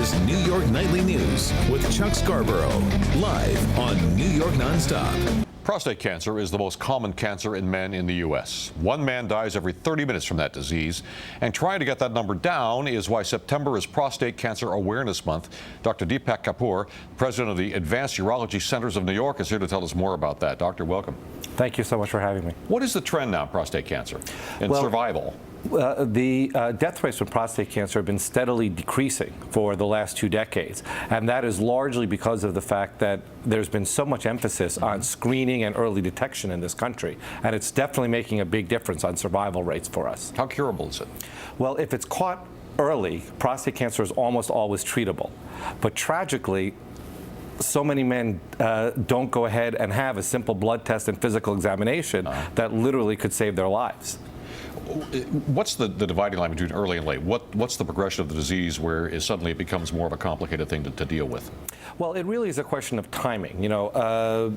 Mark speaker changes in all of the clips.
Speaker 1: is New York Nightly News with Chuck Scarborough, live on New York Nonstop.
Speaker 2: Prostate cancer is the most common cancer in men in the U.S. One man dies every 30 minutes from that disease, and trying to get that number down is why September is Prostate Cancer Awareness Month. Dr. DEEPAK Kapoor, president of the Advanced Urology Centers of New York, is here to tell us more about that. Doctor, welcome.
Speaker 3: Thank you so much for having me.
Speaker 2: What is the trend now in prostate cancer and survival?
Speaker 3: The death rates from prostate cancer have been steadily decreasing for the last 2 decades, and that is largely because of the fact that there's been so much emphasis on screening and early detection in this country, and it's definitely making a big difference on survival rates for us.
Speaker 2: How curable is it?
Speaker 3: Well, if it's caught early, prostate cancer is almost always treatable, but tragically, so many men don't go ahead and have a simple blood test and physical examination that literally could save their lives.
Speaker 2: What's the dividing line between early and late? What's the progression of the disease where suddenly it becomes more of a complicated thing to deal with?
Speaker 3: Well, it really is a question of timing. You know,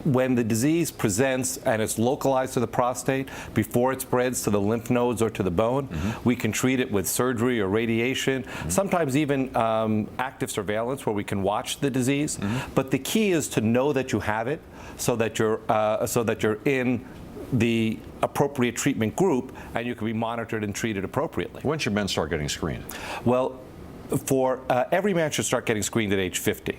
Speaker 3: when the disease presents and it's localized to the prostate before it spreads to the lymph nodes or to the bone, we can treat it with surgery or radiation, sometimes even active surveillance where we can watch the disease. But the key is to know that you have it so that you're in the appropriate treatment group and you can be monitored and treated appropriately.
Speaker 2: When should men start getting screened?
Speaker 3: Well, every man should start getting screened at age 50.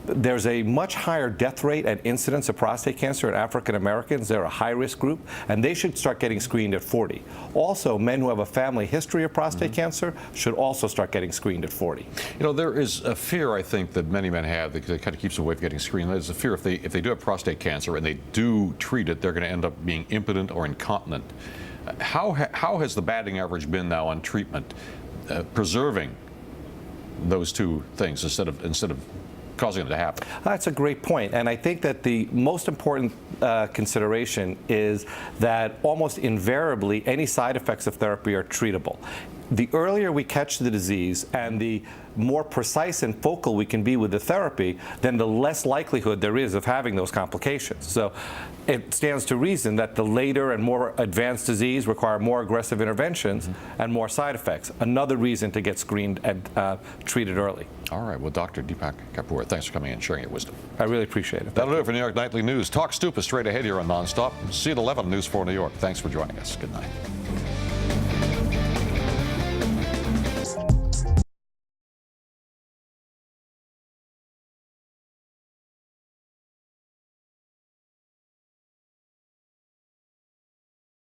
Speaker 3: There's a much higher death rate and incidence of prostate cancer in African Americans. They're a high-risk group, and they should start getting screened at 40. Also, men who have a family history of prostate cancer should also start getting screened at 40.
Speaker 2: You know, there is a fear, I think, that many men have that kind of keeps them away from getting screened. There's a fear if they do have prostate cancer and they do treat it, they're going to end up being impotent or incontinent. How has the batting average been now on treatment, preserving those two things instead of causing it to happen?
Speaker 3: That's a great point, and I think that the most important consideration is that almost invariably any side effects of therapy are treatable. The earlier we catch the disease and the more precise and focal we can be with the therapy, then the less likelihood there is of having those complications. So it stands to reason that the later and more advanced disease require more aggressive interventions and more side effects. Another reason to get screened and treated early.
Speaker 2: All right. Well, Dr. DEEPAK Kapoor, thanks for coming in and sharing your wisdom.
Speaker 3: I really appreciate it.
Speaker 2: That'll do it for New York Nightly News. Talk Stoop is straight ahead here on Nonstop. See you at 11 News 4 New York. Thanks for joining us. Good night.